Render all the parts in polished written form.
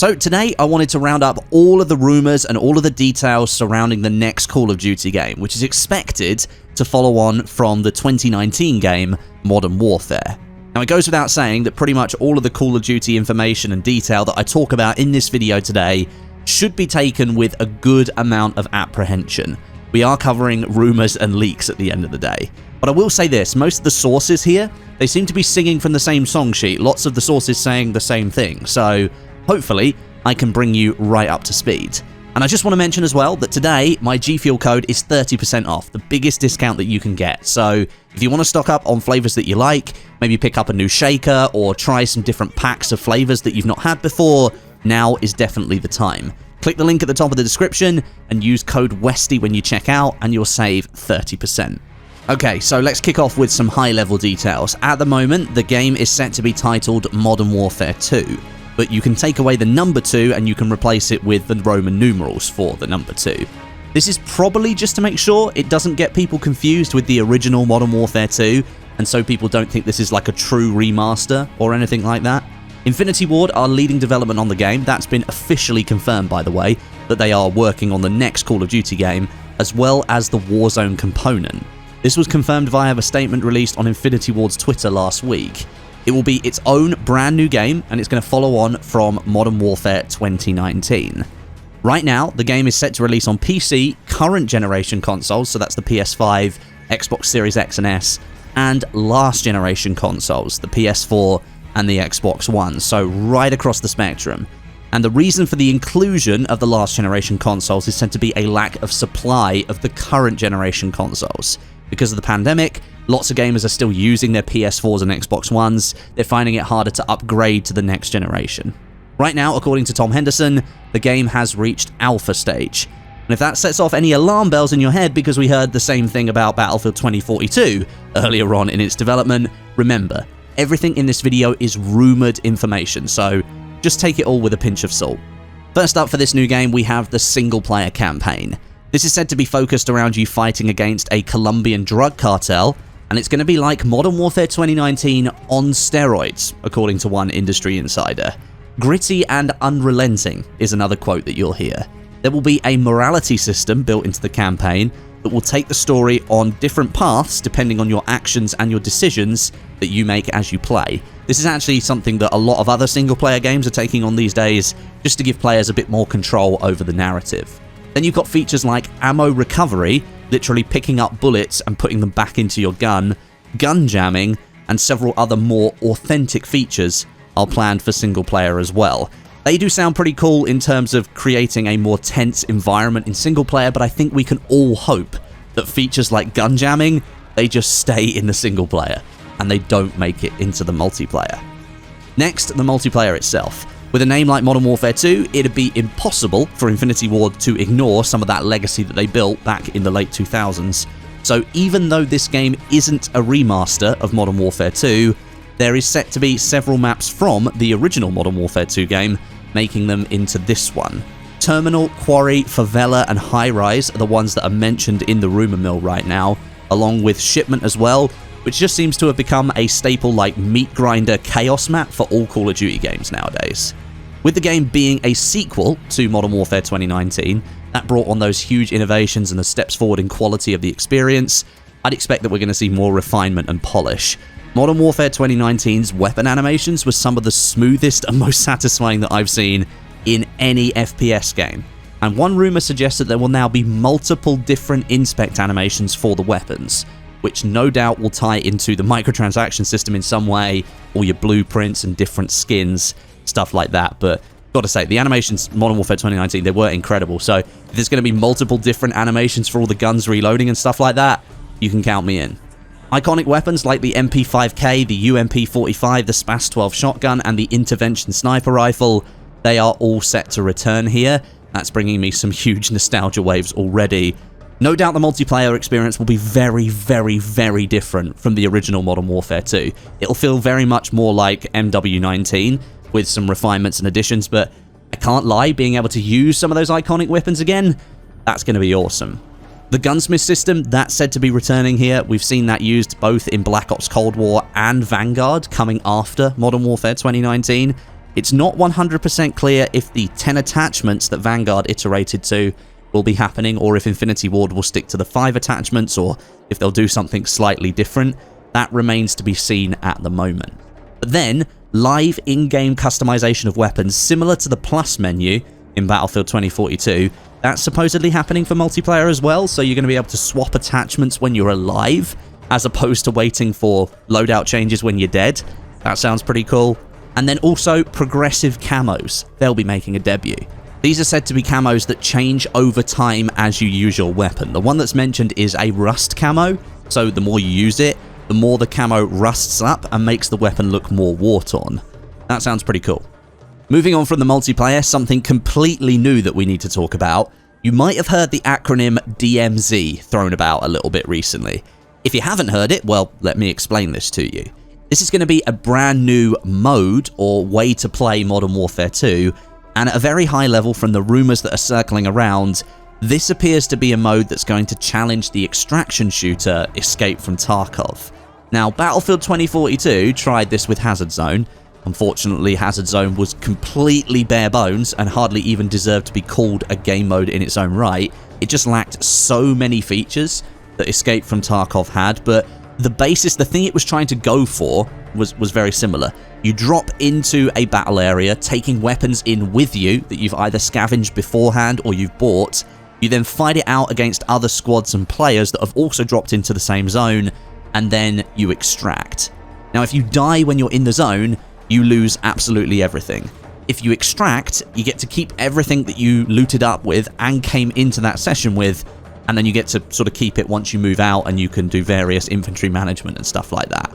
So today I wanted to round up all of the rumors and all of the details surrounding the next Call of Duty game, which is expected to follow on from the 2019 game Modern Warfare. Now it goes without saying that pretty much all of the Call of Duty information and detail that I talk about in this video today should be taken with a good amount of apprehension. We are covering rumors and leaks at the end of the day. But I will say this, most of the sources here, they seem to be singing from the same song sheet, lots of the sources saying the same thing, so hopefully I can bring you right up to speed. And I just want to mention as well that today my G Fuel code is 30% off, the biggest discount that you can get. So if you want to stock up on flavors that you like, maybe pick up a new shaker or try some different packs of flavors that you've not had before, now is definitely the time. Click the link at the top of the description and use code Westie when you check out and you'll save 30%. Okay, so let's kick off with some high-level details. At the moment, the game is set to be titled Modern Warfare 2. But you can take away the number 2 and you can replace it with the Roman numerals for the number 2. This is probably just to make sure it doesn't get people confused with the original Modern Warfare 2, and so people don't think this is like a true remaster or anything like that. Infinity Ward are leading development on the game. That's been officially confirmed, by the way, that they are working on the next Call of Duty game, as well as the Warzone component. This was confirmed via a statement released on Infinity Ward's Twitter last week. It will be its own brand new game, and it's going to follow on from Modern Warfare 2019. Right now, the game is set to release on PC, current generation consoles, so that's the PS5, Xbox Series X and S, and last generation consoles, the PS4 and the Xbox One, so right across the spectrum. And the reason for the inclusion of the last generation consoles is said to be a lack of supply of the current generation consoles. Because of the pandemic, lots of gamers are still using their PS4s and Xbox Ones. They're finding it harder to upgrade to the next generation. Right now, according to Tom Henderson, the game has reached alpha stage. And if that sets off any alarm bells in your head because we heard the same thing about Battlefield 2042 earlier on in its development, remember, everything in this video is rumored information, so just take it all with a pinch of salt. First up for this new game, we have the single-player campaign. This is said to be focused around you fighting against a Colombian drug cartel, and it's going to be like Modern Warfare 2019 on steroids, according to one industry insider. Gritty and unrelenting is another quote that you'll hear. There will be a morality system built into the campaign that will take the story on different paths depending on your actions and your decisions that you make as you play. This is actually something that a lot of other single-player games are taking on these days, just to give players a bit more control over the narrative. Then you've got features like ammo recovery, literally picking up bullets and putting them back into your gun, gun jamming, and several other more authentic features are planned for single player as well. They do sound pretty cool in terms of creating a more tense environment in single player, but I think we can all hope that features like gun jamming, they just stay in the single player and they don't make it into the multiplayer. Next, the multiplayer itself. With a name like Modern Warfare 2, it'd be impossible for Infinity Ward to ignore some of that legacy that they built back in the late 2000s. So even though this game isn't a remaster of Modern Warfare 2, there is set to be several maps from the original Modern Warfare 2 game, making them into this one. Terminal, Quarry, Favela, and High Rise are the ones that are mentioned in the rumor mill right now, along with Shipment as well, which just seems to have become a staple like meat grinder chaos map for all Call of Duty games nowadays. With the game being a sequel to Modern Warfare 2019, that brought on those huge innovations and the steps forward in quality of the experience, I'd expect that we're going to see more refinement and polish. Modern Warfare 2019's weapon animations were some of the smoothest and most satisfying that I've seen in any FPS game. And one rumor suggests that there will now be multiple different inspect animations for the weapons, which no doubt will tie into the microtransaction system in some way, or your blueprints and different skins, stuff like that. But gotta say, the animations Modern Warfare 2019, they were incredible. So if there's going to be multiple different animations for all the guns reloading and stuff like that, you can count me in. Iconic weapons like the MP5K, the UMP45, the SPAS-12 shotgun, and the Intervention sniper rifle, they are all set to return here. That's bringing me some huge nostalgia waves already. No doubt the multiplayer experience will be very, very, very different from the original Modern Warfare 2. It'll feel very much more like MW19, with some refinements and additions, but I can't lie, being able to use some of those iconic weapons again, that's going to be awesome. The gunsmith system, that's said to be returning here. We've seen that used both in Black Ops Cold War and Vanguard coming after Modern Warfare 2019. It's not 100% clear if the 10 attachments that Vanguard iterated to will be happening, or if Infinity Ward will stick to the 5 attachments, or if they'll do something slightly different. That remains to be seen at the moment. But then, live in-game customization of weapons similar to the plus menu in Battlefield 2042, that's supposedly happening for multiplayer as well, so you're going to be able to swap attachments when you're alive, as opposed to waiting for loadout changes when you're dead. That sounds pretty cool. And then also progressive camos. They'll be making a debut. These are said to be camos that change over time as you use your weapon. The one that's mentioned is a rust camo, so the more you use it, the more the camo rusts up and makes the weapon look more war-torn. That sounds pretty cool. Moving on from the multiplayer, something completely new that we need to talk about. You might have heard the acronym DMZ thrown about a little bit recently. If you haven't heard it, well, let me explain this to you. This is going to be a brand new mode or way to play Modern Warfare 2, and at a very high level from the rumors that are circling around, this appears to be a mode that's going to challenge the extraction shooter Escape from Tarkov. Now, Battlefield 2042 tried this with Hazard Zone. Unfortunately, Hazard Zone was completely bare bones and hardly even deserved to be called a game mode in its own right. It just lacked so many features that Escape from Tarkov had, but the basis, the thing it was trying to go for was very similar. You drop into a battle area, taking weapons in with you that you've either scavenged beforehand or you've bought. You then fight it out against other squads and players that have also dropped into the same zone, and then you extract. Now, if you die when you're in the zone, you lose absolutely everything. If you extract, you get to keep everything that you looted up with and came into that session with, and then you get to sort of keep it once you move out, and you can do various inventory management and stuff like that.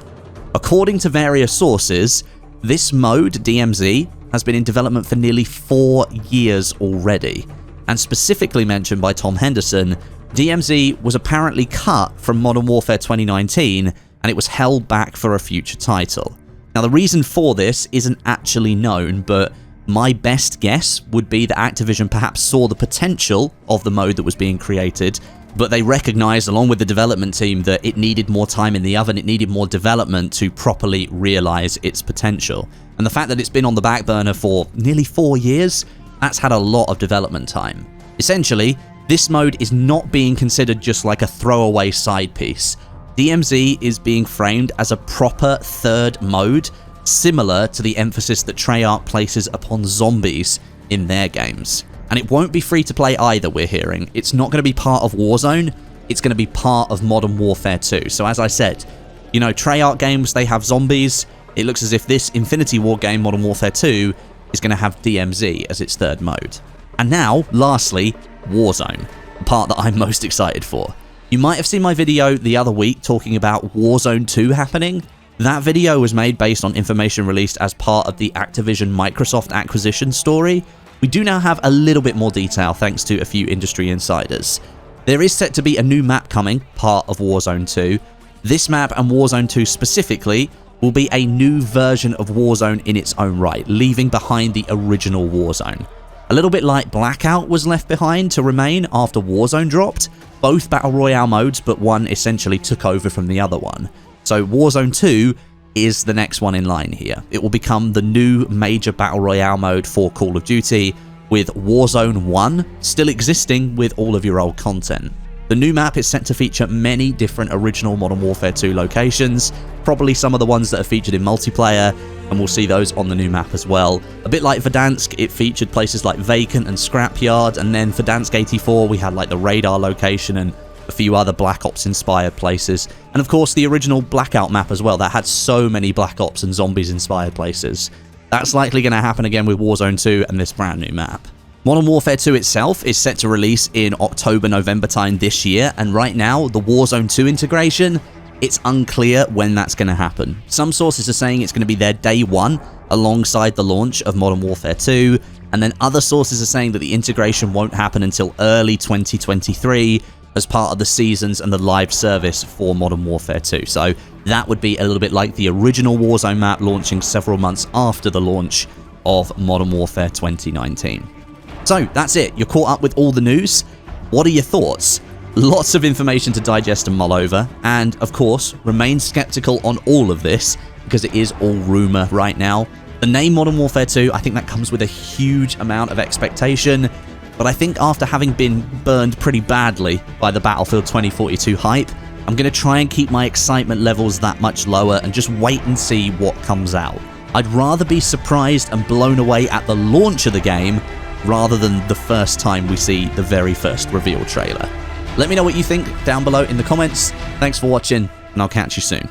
According to various sources, this mode, DMZ, has been in development for nearly 4 years already. And specifically mentioned by Tom Henderson, DMZ was apparently cut from Modern Warfare 2019, and it was held back for a future title. Now, the reason for this isn't actually known, but my best guess would be that Activision perhaps saw the potential of the mode that was being created, but they recognized, along with the development team, that it needed more time in the oven, it needed more development to properly realize its potential. And the fact that it's been on the back burner for nearly 4 years, that's had a lot of development time. Essentially, this mode is not being considered just like a throwaway side piece. DMZ is being framed as a proper third mode, similar to the emphasis that Treyarch places upon zombies in their games. And it won't be free to play either, we're hearing. It's not going to be part of Warzone, it's going to be part of Modern Warfare 2. So as I said, you know, Treyarch games, they have zombies. It looks as if this Infinity Ward game, Modern Warfare 2, is going to have DMZ as its third mode. And now, lastly, Warzone, the part that I'm most excited for. You might have seen my video the other week talking about Warzone 2 happening. That video was made based on information released as part of the Activision Microsoft acquisition story. We do now have a little bit more detail thanks to a few industry insiders. There is set to be a new map coming, part of Warzone 2. This map, and Warzone 2 specifically, will be a new version of Warzone in its own right, leaving behind the original Warzone. A little bit like Blackout was left behind to remain after Warzone dropped, both Battle Royale modes, but one essentially took over from the other one. So Warzone 2 is the next one in line here. It will become the new major Battle Royale mode for Call of Duty, with Warzone 1 still existing with all of your old content. The new map is set to feature many different original Modern Warfare 2 locations, probably some of the ones that are featured in multiplayer, and we'll see those on the new map as well. A bit like Verdansk, it featured places like Vacant and Scrapyard, and then Verdansk 84 we had like the radar location and a few other Black Ops inspired places, and of course the original Blackout map as well that had so many Black Ops and zombies inspired places. That's likely going to happen again with Warzone 2 and this brand new map. Modern Warfare 2 itself is set to release in October-November time this year, and right now the Warzone 2 integration, it's unclear when that's going to happen. Some sources are saying it's going to be there day one alongside the launch of Modern Warfare 2, and then other sources are saying that the integration won't happen until early 2023 as part of the seasons and the live service for Modern Warfare 2. So that would be a little bit like the original Warzone map launching several months after the launch of Modern Warfare 2019. So that's it. You're caught up with all the news. What are your thoughts? Lots of information to digest and mull over, and of course, remain skeptical on all of this because it is all rumor right now. The name Modern Warfare 2, I think that comes with a huge amount of expectation, but I think after having been burned pretty badly by the Battlefield 2042 hype, I'm going to try and keep my excitement levels that much lower and just wait and see what comes out. I'd rather be surprised and blown away at the launch of the game rather than the first time we see the very first reveal trailer. Let me know what you think down below in the comments. Thanks for watching, and I'll catch you soon.